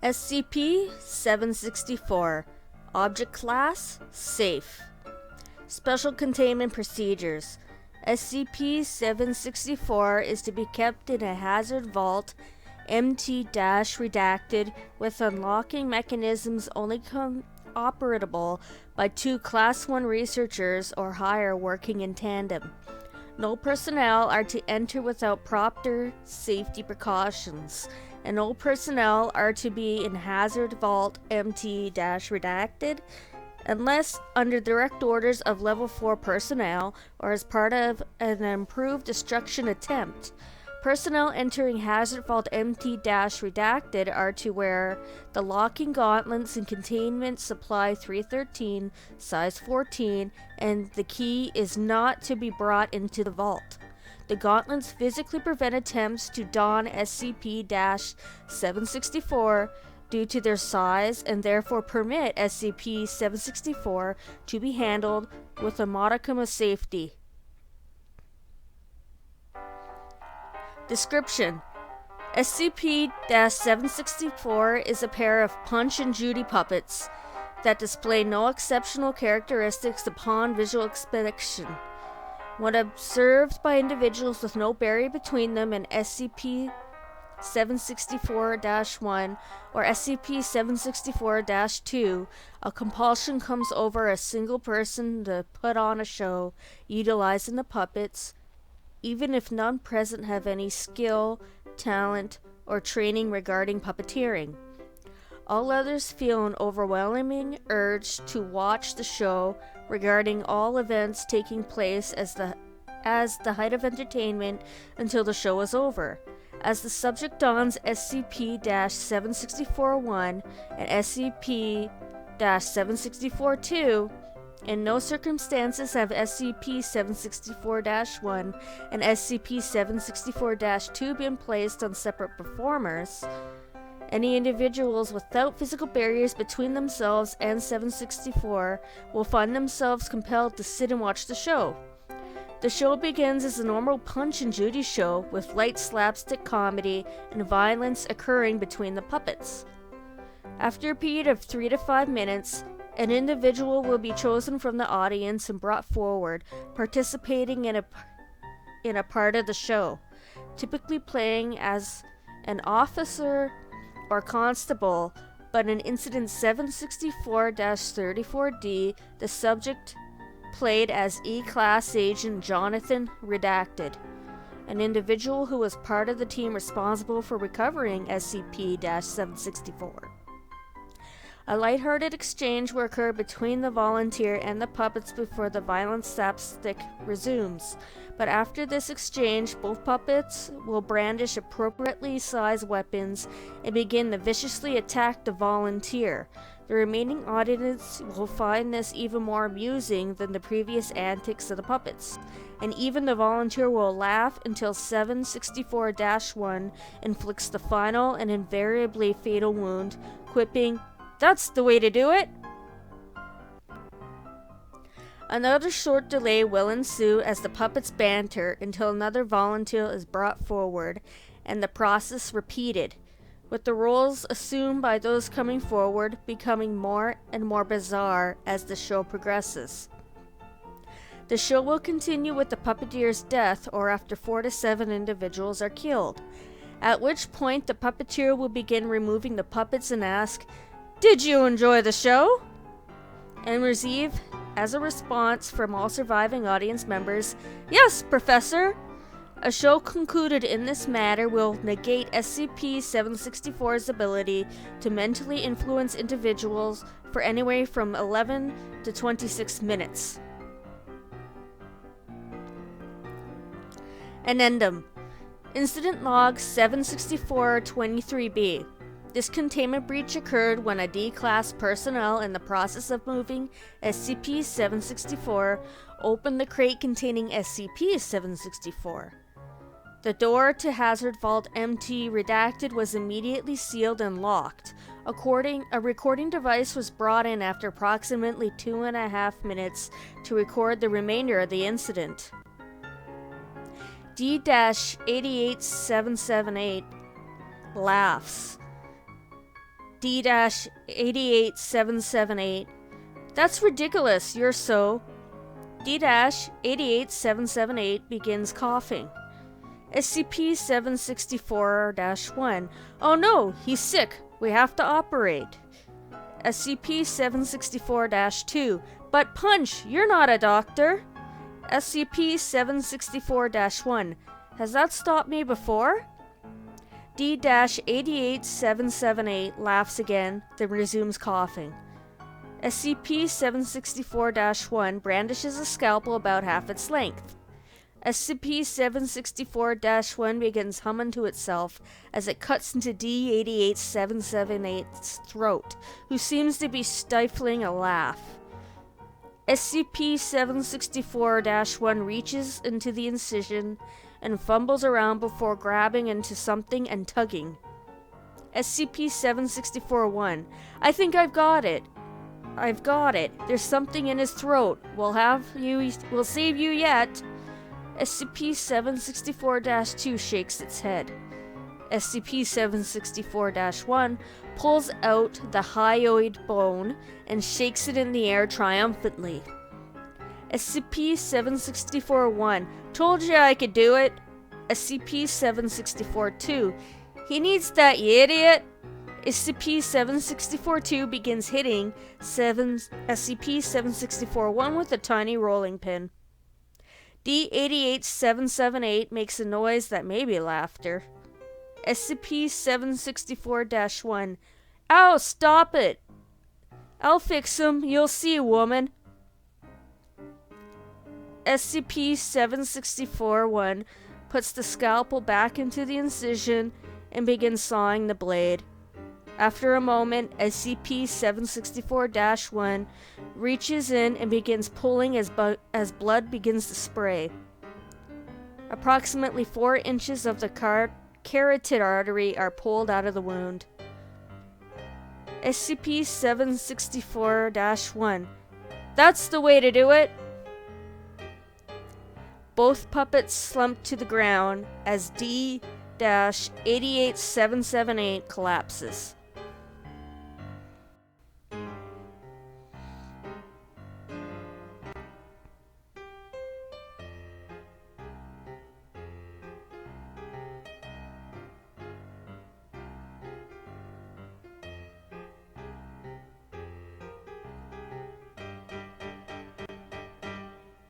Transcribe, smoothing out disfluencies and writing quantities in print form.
SCP-764 Object Class Safe. Special Containment Procedures. SCP-764 is to be kept in a hazard vault, MT-redacted, with unlocking mechanisms only operable by 2 Class 1 researchers or higher working in tandem. No personnel are to enter without proper safety precautions, and all personnel are to be in Hazard Vault MT-redacted unless under direct orders of Level 4 personnel or as part of an improved destruction attempt. Personnel entering Hazard Vault MT-redacted are to wear the locking gauntlets and containment supply 313, size 14, and the key is not to be brought into the vault. The gauntlets physically prevent attempts to don SCP-764 due to their size and therefore permit SCP-764 to be handled with a modicum of safety. Description: SCP-764 is a pair of Punch and Judy puppets that display no exceptional characteristics upon visual inspection. When observed by individuals with no barrier between them and SCP-764-1 or SCP-764-2, a compulsion comes over a single person to put on a show utilizing the puppets, even if none present have any skill, talent, or training regarding puppeteering. All others feel an overwhelming urge to watch the show regarding all events taking place as the height of entertainment until the show is over. As the subject dons SCP-764-1 and SCP-764-2, in no circumstances have SCP-764-1 and SCP-764-2 been placed on separate performers. Any individuals without physical barriers between themselves and 764 will find themselves compelled to sit and watch the show. The show begins as a normal Punch and Judy show with light slapstick comedy and violence occurring between the puppets. After a period of 3 to 5 minutes, an individual will be chosen from the audience and brought forward, participating in a part of the show, typically playing as an officer or constable, but in Incident 764-34D, the subject played as E-Class Agent Jonathan Redacted, an individual who was part of the team responsible for recovering SCP-764. A lighthearted exchange will occur between the volunteer and the puppets before the violent slapstick resumes, but after this exchange, both puppets will brandish appropriately sized weapons and begin to viciously attack the volunteer. The remaining audience will find this even more amusing than the previous antics of the puppets, and even the volunteer will laugh until 764-1 inflicts the final and invariably fatal wound, quipping, "That's the way to do it!" Another short delay will ensue as the puppets banter until another volunteer is brought forward, and the process repeated, with the roles assumed by those coming forward becoming more and more bizarre as the show progresses. The show will continue with the puppeteer's death or after 4 to 7 individuals are killed, at which point the puppeteer will begin removing the puppets and ask, "Did you enjoy the show?" and receive, as a response from all surviving audience members, "Yes, Professor." A show concluded in this manner will negate SCP-764's ability to mentally influence individuals for anywhere from 11 to 26 minutes. Addendum. Incident Log 764-23B. This containment breach occurred when a D-Class personnel in the process of moving SCP-764 opened the crate containing SCP-764. The door to Hazard Vault MT-redacted was immediately sealed and locked. A recording device was brought in after approximately 2.5 minutes to record the remainder of the incident. D-88778 laughs. D-88778. That's ridiculous, you're so. D-88778 begins coughing. SCP-764-1. Oh no, he's sick. We have to operate. SCP-764-2. But Punch, you're not a doctor. SCP-764-1. Has that stopped me before? D-88778 laughs again, then resumes coughing. SCP-764-1 brandishes a scalpel about half its length. SCP-764-1 begins humming to itself as it cuts into D-88778's throat, who seems to be stifling a laugh. SCP-764-1 reaches into the incision and fumbles around before grabbing into something and tugging. SCP-764-1. I think I've got it. I've got it. There's something in his throat. We'll save you yet. SCP-764-2 shakes its head. SCP-764-1 pulls out the hyoid bone and shakes it in the air triumphantly. SCP-764-1. Told you I could do it. SCP-764-2. He needs that, you idiot. SCP-764-2 begins hitting SCP-764-1 with a tiny rolling pin. D-88778 makes a noise that may be laughter. SCP-764-1. Ow, stop it! I'll fix him, you'll see, woman. SCP-764-1 puts the scalpel back into the incision and begins sawing the blade. After a moment, SCP-764-1 reaches in and begins pulling as blood begins to spray. Approximately 4 inches of the carotid artery are pulled out of the wound. SCP-764-1. That's the way to do it! Both puppets slump to the ground as D-88778 collapses.